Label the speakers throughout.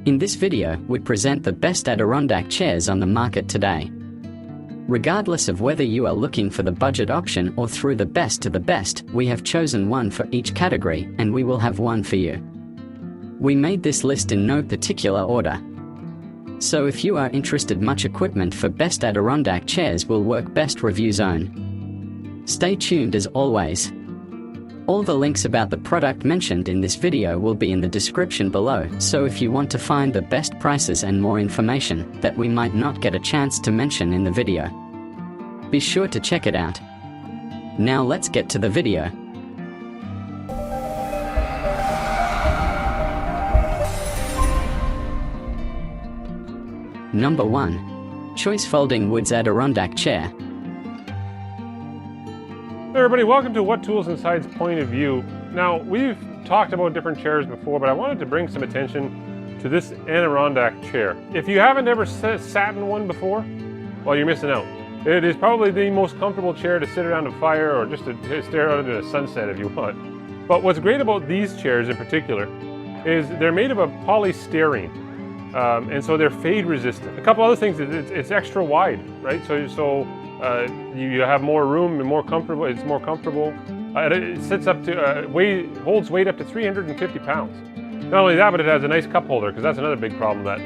Speaker 1: In this video, we present the best Adirondack chairs on the market today. Regardless of whether you are looking for the budget option or through the best to the best, we have chosen one for each category, and we will have one for you. We made this list in no particular order. So if you are interested, much equipment for best Adirondack chairs will work, best review zone. Stay tuned as always. All the links about the product mentioned in this video will be in the description below, so if you want to find the best prices and more information that we might not get a chance to mention in the video, be sure to check it out. Now let's get to the video. Number 1. Choice Folding Woods Adirondack Chair.
Speaker 2: Hey everybody, welcome to What Tools Inside's Point of View. Now, we've talked about different chairs before, but I wanted to bring some attention to this Adirondack chair. If you haven't ever sat in one before, well, you're missing out. It is probably the most comfortable chair to sit around a fire or just to stare out into the sunset if you want. But what's great about these chairs in particular is they're made of a polystyrene. And so they're fade resistant. A couple other things, it's extra wide, right? So you have more room and more comfortable. It's more comfortable. It sits up to holds weight up to 350 pounds. Not only that, but it has a nice cup holder, because that's another big problem that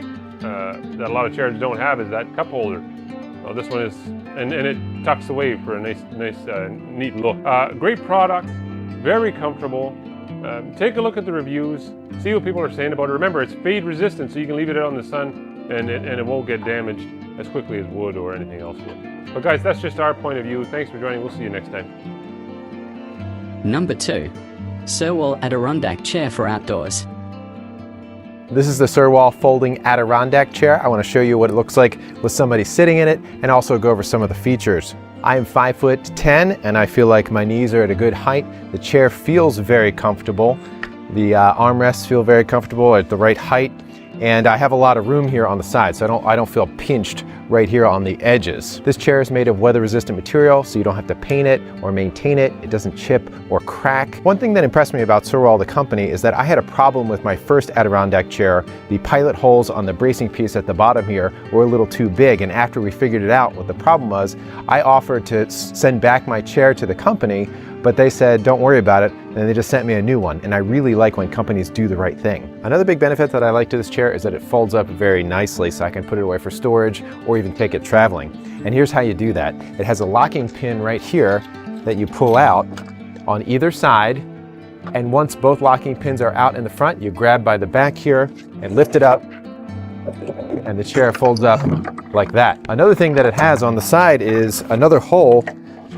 Speaker 2: a lot of chairs don't have, is that cup holder. Well, this one is, and it tucks away for a nice, neat look. Great product, very comfortable. Take a look at the reviews, see what people are saying about it. Remember, it's fade resistant, so you can leave it out in the sun and it won't get damaged as quickly as wood or anything else would. But guys, that's just our point of view. Thanks for joining. We'll see you next time.
Speaker 1: Number 2. SERWALL Adirondack Chair for Outdoors.
Speaker 3: This is the SERWALL folding Adirondack chair. I want to show you what it looks like with somebody sitting in it and also go over some of the features. I am 5'10" and I feel like my knees are at a good height. The chair feels very comfortable. The armrests feel very comfortable at the right height. And I have a lot of room here on the side, so I don't feel pinched right here on the edges. This chair is made of weather-resistant material, so you don't have to paint it or maintain it. It doesn't chip or crack. One thing that impressed me about SERWALL, the company, is that I had a problem with my first Adirondack chair. The pilot holes on the bracing piece at the bottom here were a little too big, and after we figured it out what the problem was, I offered to send back my chair to the company, but they said, don't worry about it, and they just sent me a new one, and I really like when companies do the right thing. Another big benefit that I like to this chair is that it folds up very nicely, so I can put it away for storage or even take it traveling. And here's how you do that. It has a locking pin right here that you pull out on either side, and once both locking pins are out in the front, you grab by the back here and lift it up, and the chair folds up like that. Another thing that it has on the side is another hole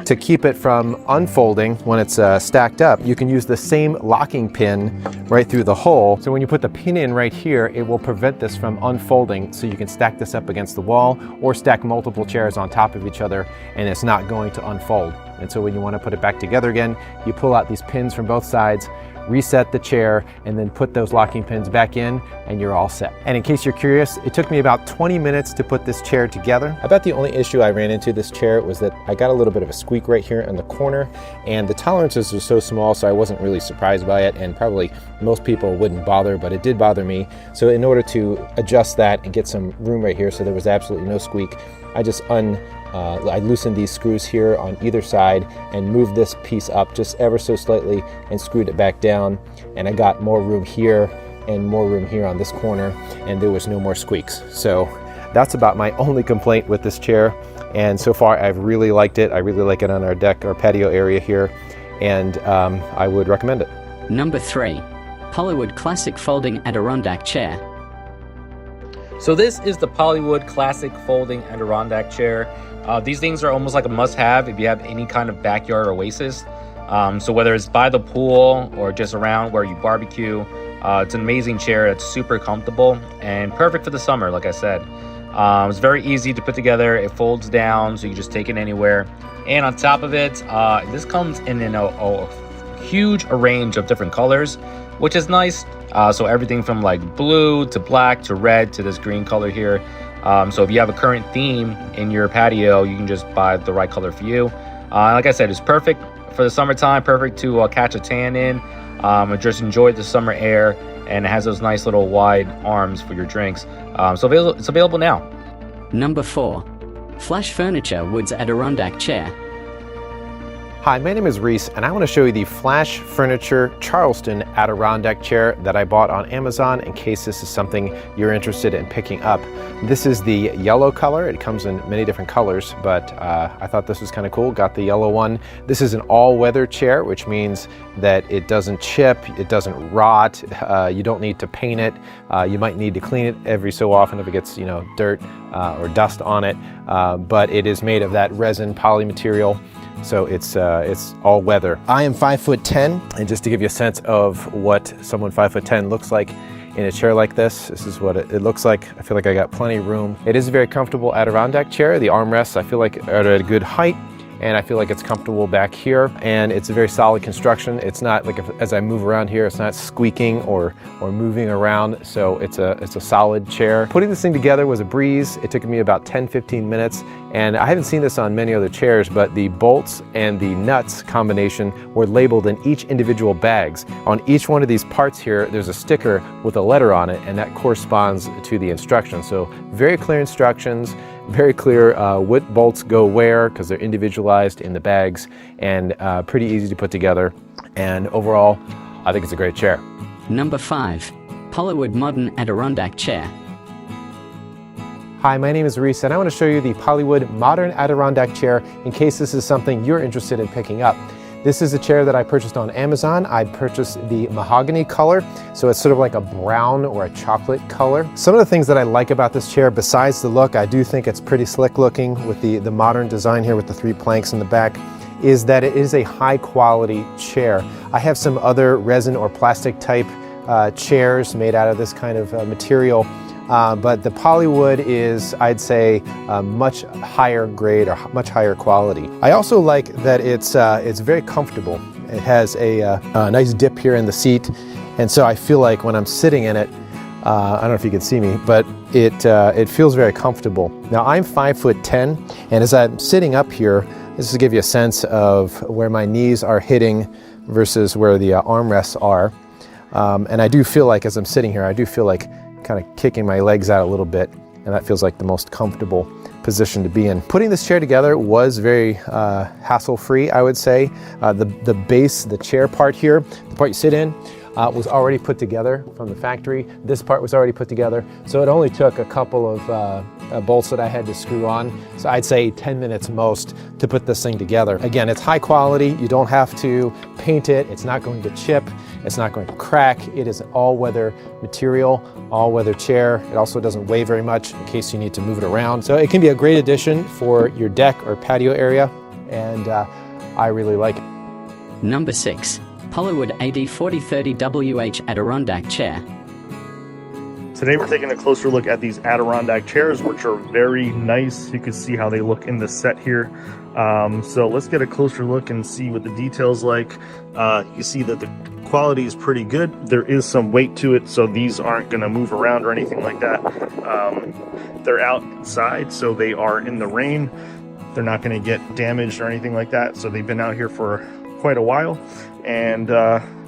Speaker 3: to keep it from unfolding when it's stacked up. You can use the same locking pin right through the hole. So when you put the pin in right here, it will prevent this from unfolding, so you can stack this up against the wall or stack multiple chairs on top of each other and it's not going to unfold. And so when you want to put it back together again, you pull out these pins from both sides, reset the chair, and then put those locking pins back in, and you're all set. And in case you're curious, it took me about 20 minutes to put this chair together. About the only issue I ran into this chair was that I got a little bit of a squeak right here in the corner, and the tolerances were so small, so I wasn't really surprised by it, and probably most people wouldn't bother, but it did bother me. So in order to adjust that and get some room right here so there was absolutely no squeak, I just I loosened these screws here on either side and moved this piece up just ever so slightly and screwed it back down, and I got more room here and more room here on this corner, and there was no more squeaks. So that's about my only complaint with this chair, and so far I've really liked it. I really like it on our deck or patio area here, and I would recommend it.
Speaker 1: Number 3. POLYWOOD Classic Folding Adirondack Chair.
Speaker 4: So this is the POLYWOOD Classic Folding Adirondack Chair. These things are almost like a must-have if you have any kind of backyard oasis. So whether it's by the pool or just around where you barbecue, it's an amazing chair. It's super comfortable and perfect for the summer, like I said. It's very easy to put together. It folds down, so you just take it anywhere. And on top of it, this comes in a huge range of different colors, which is nice. So everything from like blue to black to red to this green color here. So if you have a current theme in your patio, you can just buy the right color for you. Like I said, it's perfect for the summertime, perfect to catch a tan in, and just enjoy the summer air and it has those nice little wide arms for your drinks. So it's available now.
Speaker 1: Number 4. Flash Furniture Wood's Adirondack Chair.
Speaker 3: Hi, my name is Reese, and I want to show you the Flash Furniture Charleston Adirondack Chair that I bought on Amazon in case this is something you're interested in picking up. This is the yellow color. It comes in many different colors, but I thought this was kind of cool. Got the yellow one. This is an all-weather chair, which means that it doesn't chip, it doesn't rot, you don't need to paint it. You might need to clean it every so often if it gets, dirt or dust on it, but it is made of that resin poly material. So it's all weather. I am 5'10", and just to give you a sense of what someone 5'10" looks like in a chair like this is what it looks like. I feel like I got plenty of room. It is a very comfortable Adirondack chair. The armrests I feel like are at a good height, and I feel like it's comfortable back here, and it's a very solid construction. It's not like as I move around here, it's not squeaking or moving around, so it's a solid chair. Putting this thing together was a breeze. It took me about 10-15 minutes, and I haven't seen this on many other chairs, but the bolts and the nuts combination were labeled in each individual bags. On each one of these parts here, there's a sticker with a letter on it, and that corresponds to the instructions. So very clear instructions, very clear what bolts go where because they're individualized in the bags, and pretty easy to put together. And overall, I think it's a great chair.
Speaker 1: Number 5. POLYWOOD Modern Adirondack Chair.
Speaker 3: Hi, my name is Reese, and I want to show you the POLYWOOD Modern Adirondack Chair in case this is something you're interested in picking up. This is a chair that I purchased on Amazon. I purchased the mahogany color, so it's sort of like a brown or a chocolate color. Some of the things that I like about this chair, besides the look, I do think it's pretty slick looking with the modern design here with the 3 planks in the back, is that it is a high quality chair. I have some other resin or plastic type chairs made out of this kind of material, but the POLYWOOD is, I'd say, much higher grade or much higher quality. I also like that it's very comfortable. It has a nice dip here in the seat, and so I feel like when I'm sitting in it, I don't know if you can see me, but it feels very comfortable. Now I'm 5'10", and as I'm sitting up here, this is to give you a sense of where my knees are hitting versus where the armrests are. And I do feel like as I'm sitting here, I do feel like kind of kicking my legs out a little bit, and that feels like the most comfortable position to be in. Putting this chair together was very hassle-free, I would say. The base, the chair part here, the part you sit in, was already put together from the factory. This part was already put together, so it only took a couple of bolts that I had to screw on. So I'd say 10 minutes most to put this thing together. Again, it's high quality. You don't have to paint it. It's not going to chip. It's not going to crack. It is an all-weather material, all-weather chair. It also doesn't weigh very much in case you need to move it around. So it can be a great addition for your deck or patio area, and I really like it.
Speaker 1: Number 6. POLYWOOD AD4030WH Adirondack Chair.
Speaker 5: Today we're taking a closer look at these Adirondack chairs, which are very nice. You can see how they look in the set here. So let's get a closer look and see what the details like. You see that the quality is pretty good. There is some weight to it, so these aren't going to move around or anything like that. They're outside, so they are in the rain. They're not going to get damaged or anything like that. So they've been out here for quite a while, and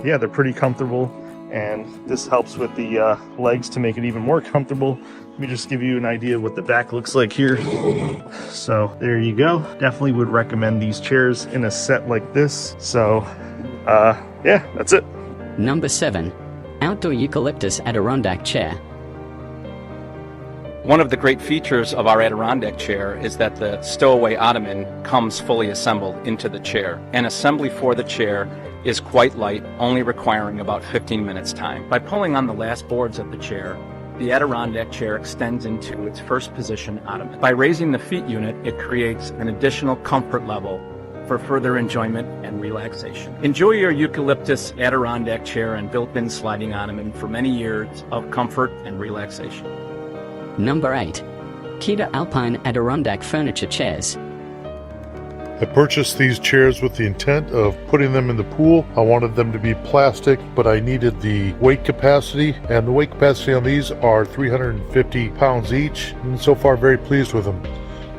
Speaker 5: yeah, they're pretty comfortable. And this helps with the legs to make it even more comfortable. Let me just give you an idea of what the back looks like here. So there you go. Definitely would recommend these chairs in a set like this. So yeah, that's it.
Speaker 1: Number 7. Outdoor Eucalyptus Adirondack Chair.
Speaker 6: One of the great features of our Adirondack chair is that the stowaway ottoman comes fully assembled into the chair. An assembly for the chair is quite light, only requiring about 15 minutes time. By pulling on the last boards of the chair, the Adirondack chair extends into its first position ottoman. By raising the feet unit, it creates an additional comfort level for further enjoyment and relaxation. Enjoy your Eucalyptus Adirondack chair and built-in sliding ottoman for many years of comfort and relaxation.
Speaker 1: Number 8. Keter Alpine Adirondack Furniture Chairs.
Speaker 7: I purchased these chairs with the intent of putting them in the pool. I wanted them to be plastic, but I needed the weight capacity, and the weight capacity on these are 350 pounds each, and so far very pleased with them.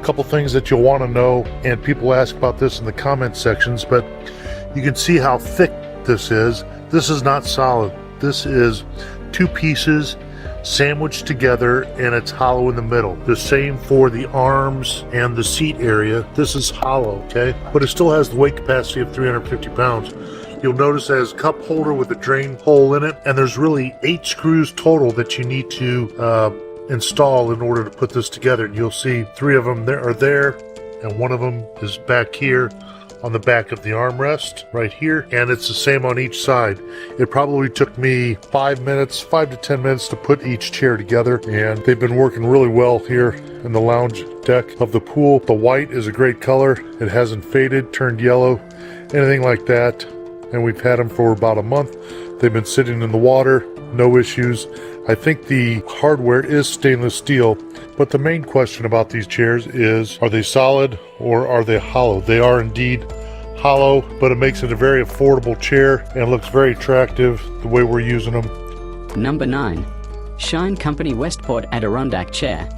Speaker 7: A couple things that you'll want to know, and people ask about this in the comment sections, but you can see how thick this is. This is not solid. This is two pieces sandwiched together and it's hollow in the middle. The same for the arms and the seat area. This is hollow, okay? But it still has the weight capacity of 350 pounds. You'll notice it has a cup holder with a drain hole in it, and there's really 8 screws total that you need to install in order to put this together. And you'll see 3 of them are there, and one of them is back here on the back of the armrest right here, and it's the same on each side. It probably took me 5 to 10 minutes to put each chair together, and they've been working really well here in the lounge deck of the pool. The white is a great color. It hasn't faded, turned yellow, anything like that, and we've had them for about a month. They've been sitting in the water, no issues. I think the hardware is stainless steel, but the main question about these chairs is, are they solid or are they hollow? They are indeed hollow, but it makes it a very affordable chair and looks very attractive the way we're using them.
Speaker 1: Number 9. Shine Company Westport Adirondack Chair.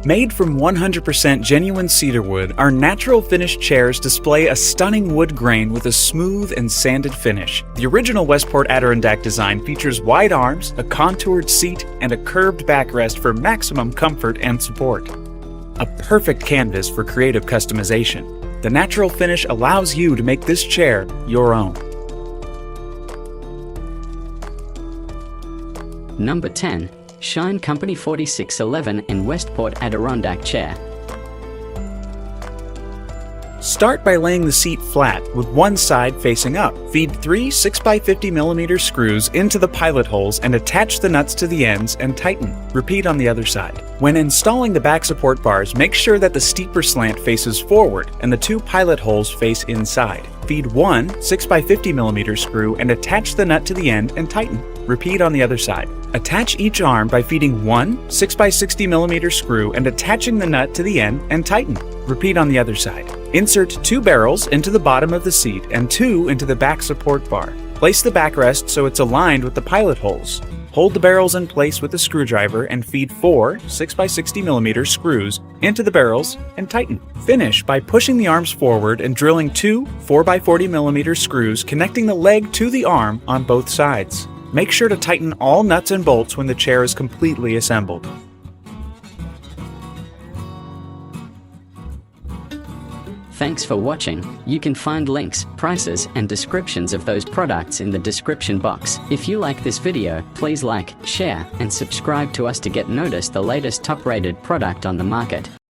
Speaker 8: Made from 100% genuine cedar wood, our natural finish chairs display a stunning wood grain with a smooth and sanded finish. The original Westport Adirondack design features wide arms, a contoured seat, and a curved backrest for maximum comfort and support. A perfect canvas for creative customization. The natural finish allows you to make this chair your own.
Speaker 1: Number 10. Shine Company 4611 in Westport Adirondack Chair.
Speaker 8: Start by laying the seat flat with one side facing up. Feed 3 6x50mm screws into the pilot holes and attach the nuts to the ends and tighten. Repeat on the other side. When installing the back support bars, make sure that the steeper slant faces forward and the 2 pilot holes face inside. Feed 1 6x50mm screw and attach the nut to the end and tighten. Repeat on the other side. Attach each arm by feeding 1 6x60mm screw and attaching the nut to the end and tighten. Repeat on the other side. Insert 2 barrels into the bottom of the seat and 2 into the back support bar. Place the backrest so it's aligned with the pilot holes. Hold the barrels in place with a screwdriver and feed 4 6x60mm screws into the barrels and tighten. Finish by pushing the arms forward and drilling 2 4x40mm screws connecting the leg to the arm on both sides. Make sure to tighten all nuts and bolts when the chair is completely assembled.
Speaker 1: Thanks for watching. You can find links, prices, and descriptions of those products in the description box. If you like this video, please like, share, and subscribe to us to get noticed the latest top-rated product on the market.